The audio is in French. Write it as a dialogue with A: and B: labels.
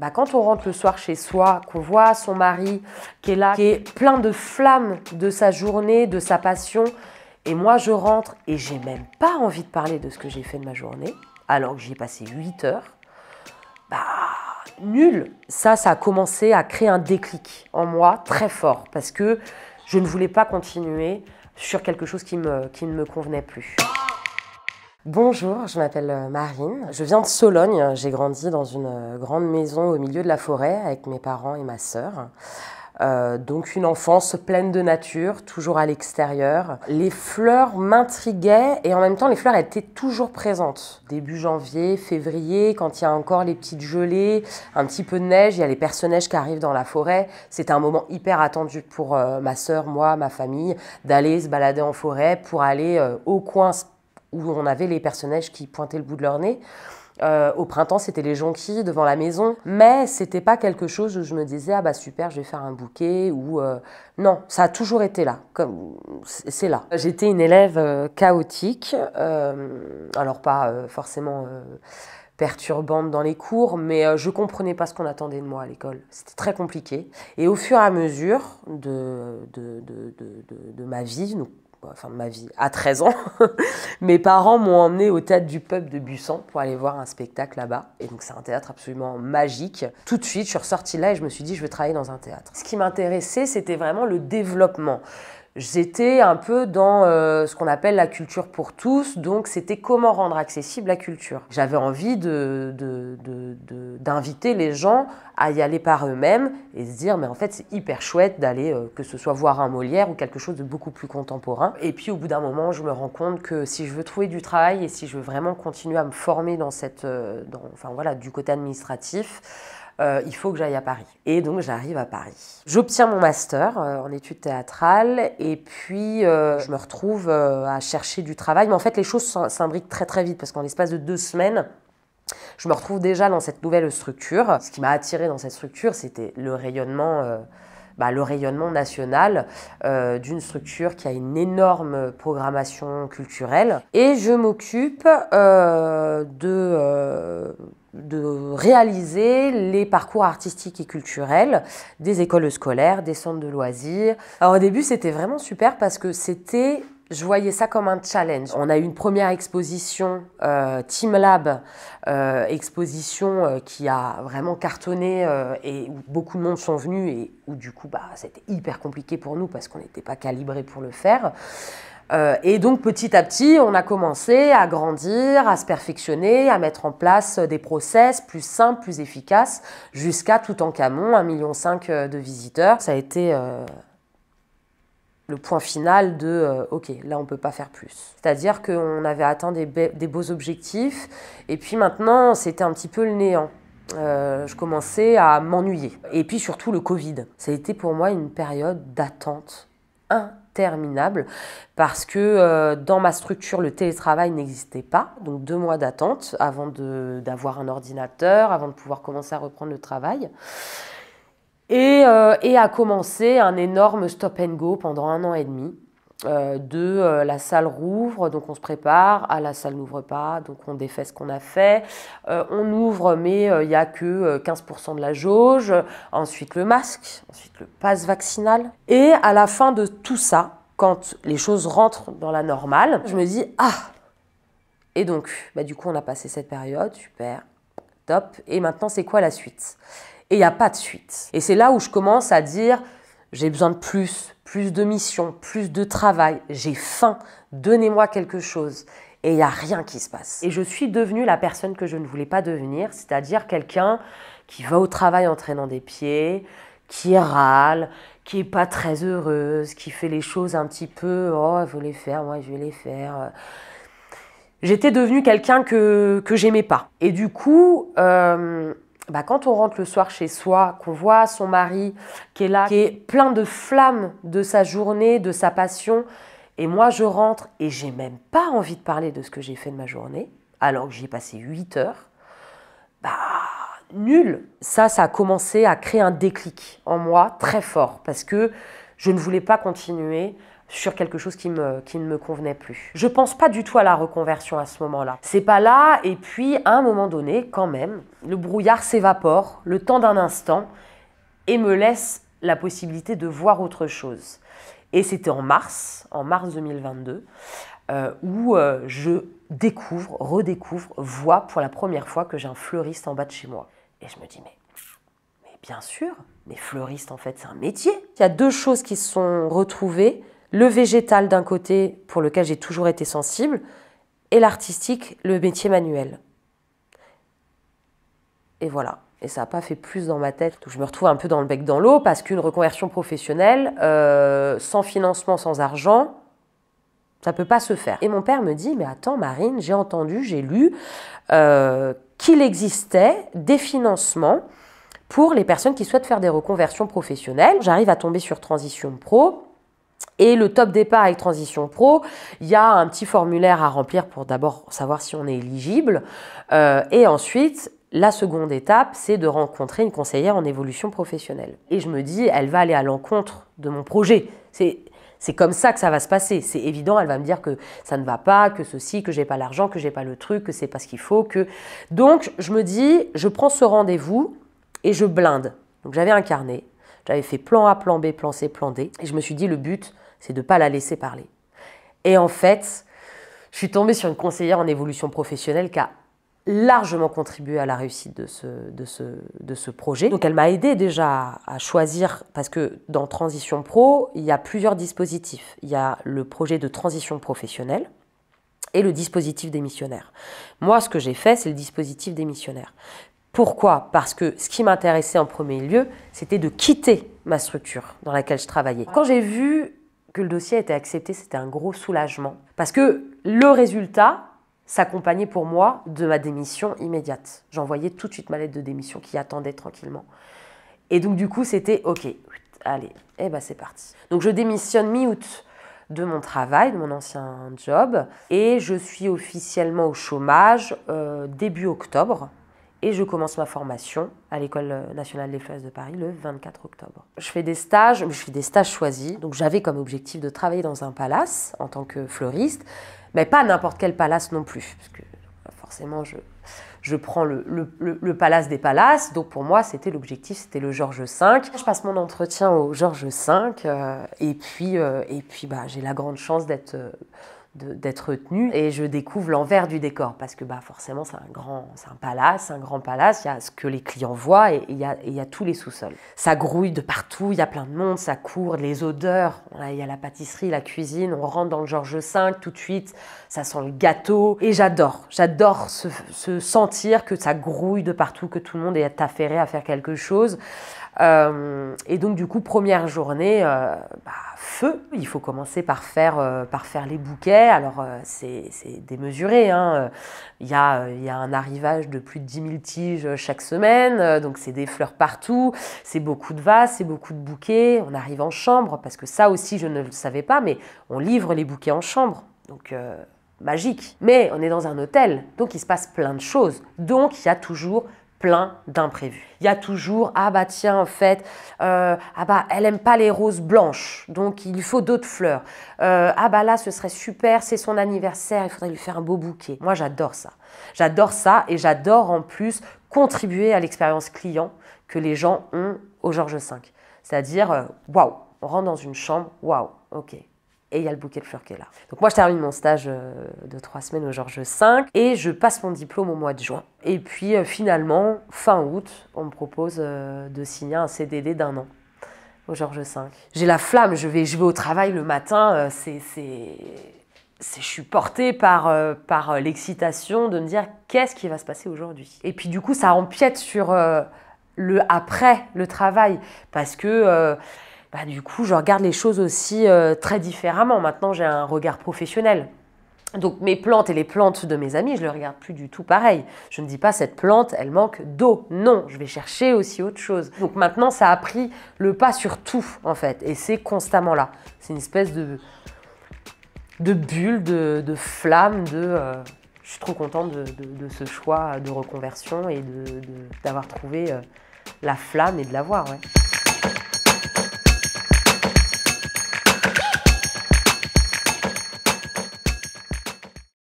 A: Quand on rentre le soir chez soi, qu'on voit son mari qui est là, qui est plein de flammes de sa journée, de sa passion, et moi je rentre et j'ai même pas envie de parler de ce que j'ai fait de ma journée, alors que j'y ai passé 8 heures, nul. Ça a commencé à créer un déclic en moi très fort, parce que je ne voulais pas continuer sur quelque chose qui ne me convenait plus. Bonjour, je m'appelle Marine, je viens de Sologne, j'ai grandi dans une grande maison au milieu de la forêt avec mes parents et ma sœur. Donc une enfance pleine de nature, toujours à l'extérieur. Les fleurs m'intriguaient et en même temps les fleurs étaient toujours présentes. Début janvier, février, quand il y a encore les petites gelées, un petit peu de neige, il y a les personnages qui arrivent dans la forêt. C'était un moment hyper attendu pour ma sœur, moi, ma famille, d'aller se balader en forêt pour aller au coin où on avait les personnages qui pointaient le bout de leur nez. Au printemps, c'était les jonquilles devant la maison, mais c'était pas quelque chose où je me disais « Ah bah super, je vais faire un bouquet » ou non, ça a toujours été là, c'est là. J'étais une élève chaotique, alors pas forcément perturbante dans les cours, mais je comprenais pas ce qu'on attendait de moi à l'école. C'était très compliqué. Et au fur et à mesure de ma vie, de ma vie, à 13 ans, mes parents m'ont emmené au théâtre du Peuple de Busan pour aller voir un spectacle là-bas. Et donc c'est un théâtre absolument magique. Tout de suite, je suis ressortie là et je me suis dit, je veux travailler dans un théâtre. Ce qui m'intéressait, c'était vraiment le développement. J'étais un peu dans ce qu'on appelle la culture pour tous, donc c'était comment rendre accessible la culture. J'avais envie d'inviter les gens à y aller par eux-mêmes et se dire mais en fait c'est hyper chouette d'aller que ce soit voir un Molière ou quelque chose de beaucoup plus contemporain. Et puis au bout d'un moment je me rends compte que si je veux trouver du travail et si je veux vraiment continuer à me former dans du côté administratif, il faut que j'aille à Paris. Et donc j'arrive à Paris. J'obtiens mon master en études théâtrales et puis je me retrouve à chercher du travail. Mais en fait les choses s'imbriquent très très vite parce qu'en l'espace de 2 semaines, je me retrouve déjà dans cette nouvelle structure. Ce qui m'a attirée dans cette structure, c'était le rayonnement national d'une structure qui a une énorme programmation culturelle. Et je m'occupe de réaliser les parcours artistiques et culturels des écoles scolaires, des centres de loisirs. Alors au début, c'était vraiment super parce que je voyais ça comme un challenge. On a eu une première exposition, Team Lab, exposition qui a vraiment cartonné et où beaucoup de monde sont venus et où du coup, c'était hyper compliqué pour nous parce qu'on n'était pas calibrés pour le faire. Et donc petit à petit, on a commencé à grandir, à se perfectionner, à mettre en place des process plus simples, plus efficaces, jusqu'à Toutankhamon, 1,5 million de visiteurs. Ça a été le point final de ok, là on ne peut pas faire plus. C'est-à-dire qu'on avait atteint des beaux objectifs et puis maintenant c'était un petit peu le néant. Je commençais à m'ennuyer. Et puis surtout le Covid. Ça a été pour moi une période d'attente interminable parce que dans ma structure, le télétravail n'existait pas. Donc 2 mois d'attente avant d'avoir un ordinateur, avant de pouvoir commencer à reprendre le travail. Et a commencé un énorme stop and go pendant 1 an et demi. La salle rouvre, donc on se prépare, la salle n'ouvre pas, donc on défait ce qu'on a fait. On ouvre, mais il n'y a que 15% de la jauge. Ensuite le masque, ensuite le pass vaccinal. Et à la fin de tout ça, quand les choses rentrent dans la normale, je me dis « Ah !» Et donc, du coup, on a passé cette période, super, top. Et maintenant, c'est quoi la suite ? Et il n'y a pas de suite. Et c'est là où je commence à dire « J'ai besoin de plus de missions, plus de travail, j'ai faim, donnez-moi quelque chose. » Et il n'y a rien qui se passe. Et je suis devenue la personne que je ne voulais pas devenir, c'est-à-dire quelqu'un qui va au travail en traînant des pieds, qui râle, qui n'est pas très heureuse, qui fait les choses un petit peu « Oh, il faut les faire, moi je vais les faire. » J'étais devenue quelqu'un que j'aimais pas. Et du coup, quand on rentre le soir chez soi, qu'on voit son mari qui est là, qui est plein de flammes de sa journée, de sa passion, et moi je rentre et j'ai même pas envie de parler de ce que j'ai fait de ma journée, alors que j'y ai passé 8 heures, nul. Ça a commencé à créer un déclic en moi très fort, parce que je ne voulais pas continuer sur quelque chose qui ne me convenait plus. Je pense pas du tout à la reconversion à ce moment-là. C'est pas là, et puis à un moment donné, quand même, le brouillard s'évapore, le temps d'un instant, et me laisse la possibilité de voir autre chose. Et c'était en mars 2022, où je redécouvre, vois pour la première fois que j'ai un fleuriste en bas de chez moi. Et je me dis, mais bien sûr, mais fleuriste en fait c'est un métier. Il y a deux choses qui se sont retrouvées, le végétal d'un côté pour lequel j'ai toujours été sensible, et l'artistique, le métier manuel. Et voilà. Et ça n'a pas fait plus dans ma tête. Donc je me retrouve un peu dans le bec dans l'eau parce qu'une reconversion professionnelle, sans financement, sans argent, ça ne peut pas se faire. Et mon père me dit, mais attends Marine, j'ai entendu, j'ai lu qu'il existait des financements pour les personnes qui souhaitent faire des reconversions professionnelles. J'arrive à tomber sur Transition Pro. Et le top départ avec Transition Pro, il y a un petit formulaire à remplir pour d'abord savoir si on est éligible. Et ensuite, la seconde étape, c'est de rencontrer une conseillère en évolution professionnelle. Et je me dis, elle va aller à l'encontre de mon projet. C'est comme ça que ça va se passer. C'est évident, elle va me dire que ça ne va pas, que ceci, que j'ai pas l'argent, que j'ai pas le truc, que c'est pas ce qu'il faut. Donc, je me dis, je prends ce rendez-vous et je blinde. Donc, j'avais un carnet. J'avais fait plan A, plan B, plan C, plan D. Et je me suis dit, le but, c'est de ne pas la laisser parler. Et en fait, je suis tombée sur une conseillère en évolution professionnelle qui a largement contribué à la réussite de ce projet. Donc, elle m'a aidée déjà à choisir, parce que dans Transition Pro, il y a plusieurs dispositifs. Il y a le projet de transition professionnelle et le dispositif démissionnaire. Moi, ce que j'ai fait, c'est le dispositif démissionnaire. Pourquoi? Parce que ce qui m'intéressait en premier lieu, c'était de quitter ma structure dans laquelle je travaillais. Quand j'ai vu que le dossier a été accepté, c'était un gros soulagement. Parce que le résultat s'accompagnait pour moi de ma démission immédiate. J'envoyais tout de suite ma lettre de démission qui attendait tranquillement. Et donc du coup, c'était OK, allez, eh ben c'est parti. Donc je démissionne mi-août de mon travail, de mon ancien job, et je suis officiellement au chômage début octobre. Et je commence ma formation à l'École nationale des fleuristes de Paris le 24 octobre. Je fais des stages choisis. Donc j'avais comme objectif de travailler dans un palace en tant que fleuriste, mais pas n'importe quel palace non plus. Parce que forcément, je prends le palace des palaces. Donc pour moi, c'était l'objectif, c'était le Georges V. Je passe mon entretien au Georges V et puis j'ai la grande chance d'être retenue et je découvre l'envers du décor parce que forcément c'est un grand palace, il y a ce que les clients voient et il y a tous les sous-sols. Ça grouille de partout, il y a plein de monde, ça court, les odeurs, il y a la pâtisserie, la cuisine, on rentre dans le Georges V tout de suite, ça sent le gâteau et j'adore se sentir que ça grouille de partout, que tout le monde est affairé à faire quelque chose. Et donc du coup, première journée, feu. Il faut commencer par faire les bouquets. Alors c'est démesuré, hein. Il y a un arrivage de plus de 10 000 tiges chaque semaine, donc c'est des fleurs partout, c'est beaucoup de vases, c'est beaucoup de bouquets. On arrive en chambre, parce que ça aussi je ne le savais pas, mais on livre les bouquets en chambre, donc magique. Mais on est dans un hôtel, donc il se passe plein de choses. Donc il y a toujours plein d'imprévus. Il y a toujours, tiens, en fait, elle aime pas les roses blanches, donc il lui faut d'autres fleurs. Là, ce serait super, c'est son anniversaire, il faudrait lui faire un beau bouquet. Moi, j'adore ça. J'adore ça et j'adore en plus contribuer à l'expérience client que les gens ont au Georges V. C'est-à-dire, waouh, on rentre dans une chambre, waouh, ok. Et il y a le bouquet de fleurs qui est là. Donc moi, je termine mon stage de 3 semaines au Georges V et je passe mon diplôme au mois de juin. Et puis finalement, fin août, on me propose de signer un CDD d'1 an au Georges V. J'ai la flamme, je vais au travail le matin, je suis portée par l'excitation de me dire qu'est-ce qui va se passer aujourd'hui. Et puis du coup, ça empiète sur le après le travail parce que du coup, je regarde les choses aussi très différemment. Maintenant, j'ai un regard professionnel. Donc, mes plantes et les plantes de mes amis, je ne les regarde plus du tout pareil. Je ne dis pas, cette plante, elle manque d'eau. Non, je vais chercher aussi autre chose. Donc, maintenant, ça a pris le pas sur tout, en fait. Et c'est constamment là. C'est une espèce de bulle, de flamme, je suis trop contente de ce choix de reconversion et d'avoir trouvé la flamme et de l'avoir, ouais.